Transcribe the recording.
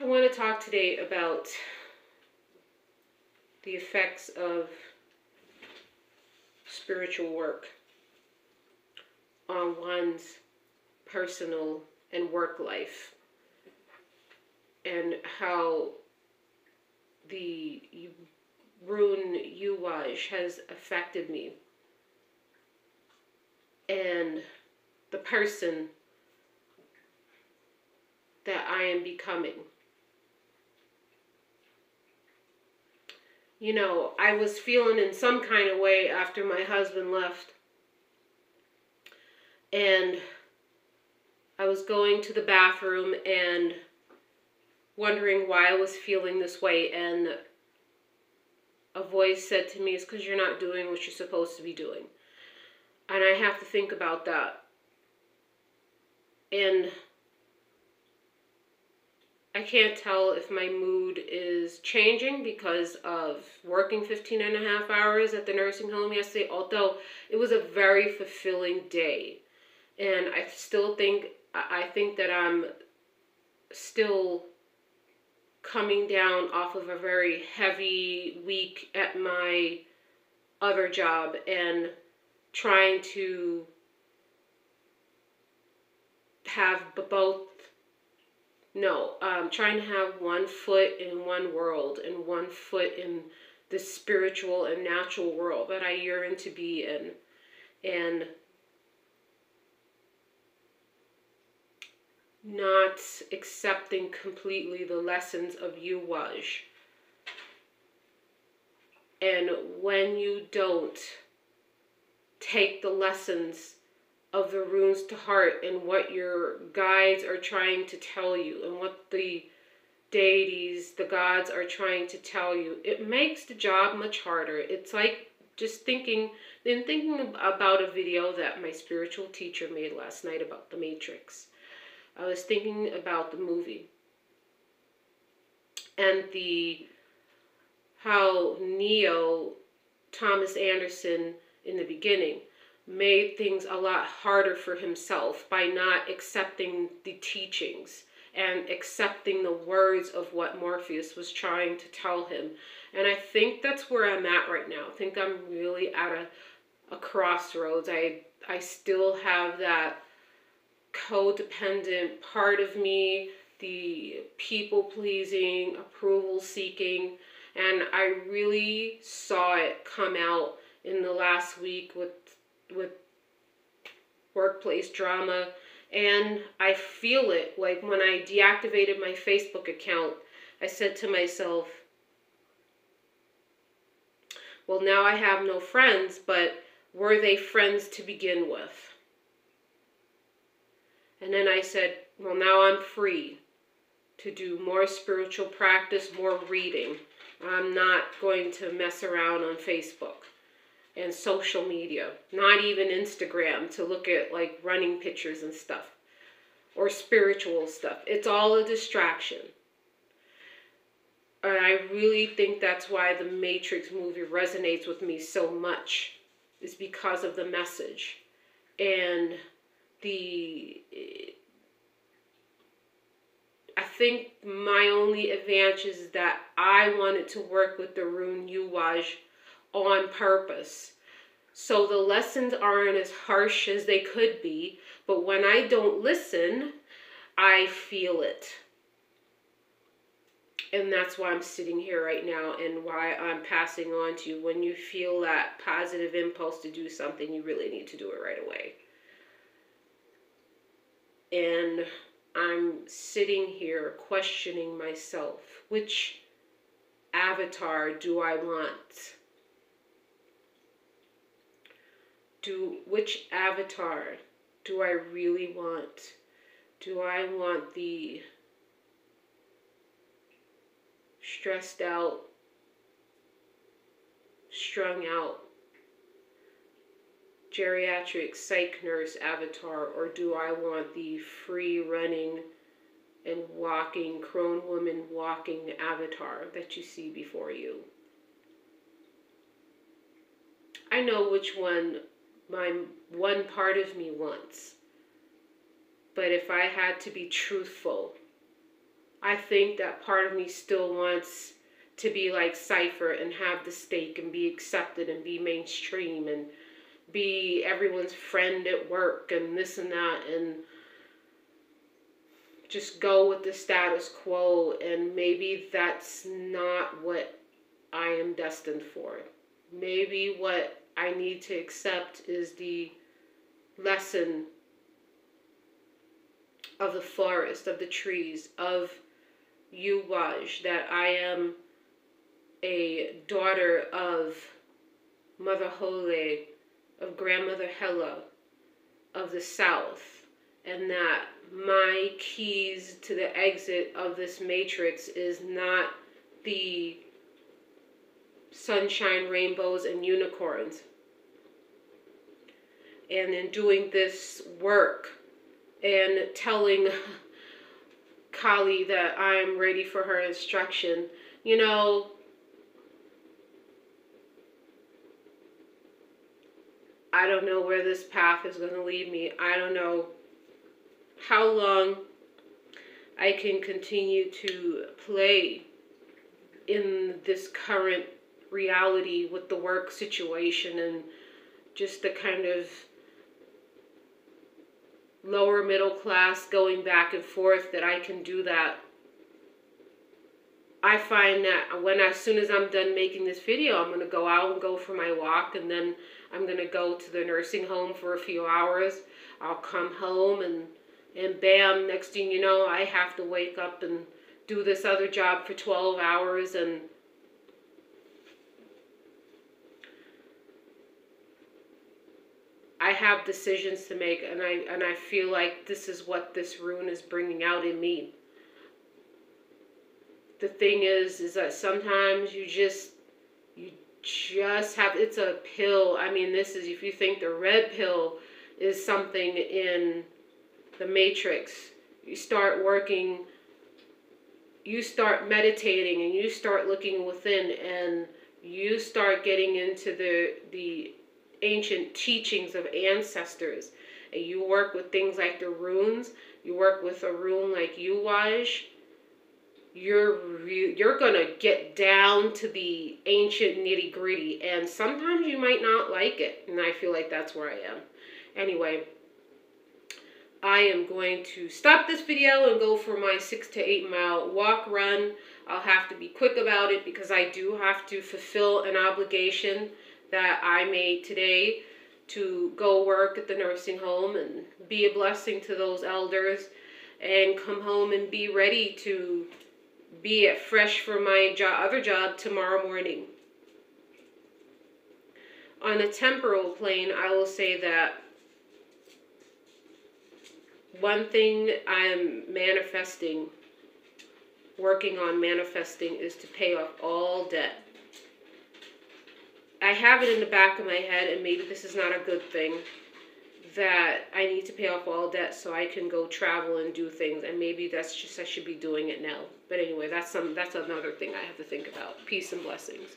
want to talk today about the effects of spiritual work on one's personal and work life, and how the rune Eiwaz has affected me and the person that I am becoming. You know, I was feeling in some kind of way after my husband left, and I was going to the bathroom and wondering why I was feeling this way, and a voice said to me, it's because you're not doing what you're supposed to be doing. And I have to think about that. And I can't tell if my mood is changing because of working 15.5 hours at the nursing home yesterday, although it was a very fulfilling day. And I think that I'm still coming down off of a very heavy week at my other job and trying to have trying to have one foot in one world and one foot in the spiritual and natural world that I yearn to be in. And not accepting completely the lessons of Eiwaz. And when you don't take the lessons of the runes to heart and what your guides are trying to tell you and what the deities, the gods are trying to tell you, it makes the job much harder. It's like just thinking about a video that my spiritual teacher made last night about the Matrix. I was thinking about the movie and how Neo, Thomas Anderson in the beginning, made things a lot harder for himself by not accepting the teachings and accepting the words of what Morpheus was trying to tell him. And I think that's where I'm at right now. I think I'm really at a crossroads. I still have that codependent part of me, the people-pleasing, approval-seeking, and I really saw it come out in the last week with workplace drama, and I feel it. Like when I deactivated my Facebook account, I said to myself, well, now I have no friends, but were they friends to begin with? And then I said, well, now I'm free to do more spiritual practice, more reading. I'm not going to mess around on Facebook and social media, not even Instagram to look at like running pictures and stuff or spiritual stuff. It's all a distraction. And I really think that's why the Matrix movie resonates with me so much, is because of the message. And I think my only advantage is that I wanted to work with the rune Eiwaz on purpose. So the lessons aren't as harsh as they could be, but when I don't listen, I feel it. And that's why I'm sitting here right now and why I'm passing on to you. When you feel that positive impulse to do something, you really need to do it right away. And I'm sitting here questioning myself. Which avatar do I want? Which avatar do I really want? Do I want the stressed out, strung out, geriatric psych nurse avatar, or do I want the free running and walking, crone woman walking avatar that you see before you? I know which one my one part of me wants, but if I had to be truthful, I think that part of me still wants to be like Cypher and have the stake and be accepted and be mainstream and be everyone's friend at work and this and that, and just go with the status quo. And maybe that's not what I am destined for. Maybe what I need to accept is the lesson of the forest, of the trees, of Eiwaz, that I am a daughter of Mother Hole, of Grandmother Hella, of the South, and that my keys to the exit of this matrix is not the sunshine, rainbows, and unicorns. And in doing this work and telling Kali that I am ready for her instruction, you know, I don't know where this path is going to lead me. I don't know how long I can continue to play in this current reality with the work situation and just the kind of lower middle class going back and forth that I can do that. I find that as soon as I'm done making this video, I'm going to go out and go for my walk, and then I'm going to go to the nursing home for a few hours. I'll come home and bam, next thing you know, I have to wake up and do this other job for 12 hours, and I have decisions to make, and I feel like this is what this rune is bringing out in me. The thing is that sometimes you just have, it's a pill. I mean, this is, if you think the red pill is something in the Matrix, you start working, you start meditating, and you start looking within, and you start getting into the ancient teachings of ancestors, and you work with things like the runes. You work with a rune like Eiwaz. You're gonna get down to the ancient nitty gritty, and sometimes you might not like it, and I feel like that's where I am. Anyway, I am going to stop this video and go for my 6 to 8 mile walk run. I'll have to be quick about it because I do have to fulfill an obligation that I made today to go work at the nursing home and be a blessing to those elders and come home and be ready to be at fresh for my other job tomorrow morning. On a temporal plane, I will say that one thing I'm manifesting, working on manifesting, is to pay off all debt. I have it in the back of my head, and maybe this is not a good thing, that I need to pay off all debt so I can go travel and do things, and maybe that's just, I should be doing it now. But anyway, that's another thing I have to think about. Peace and blessings.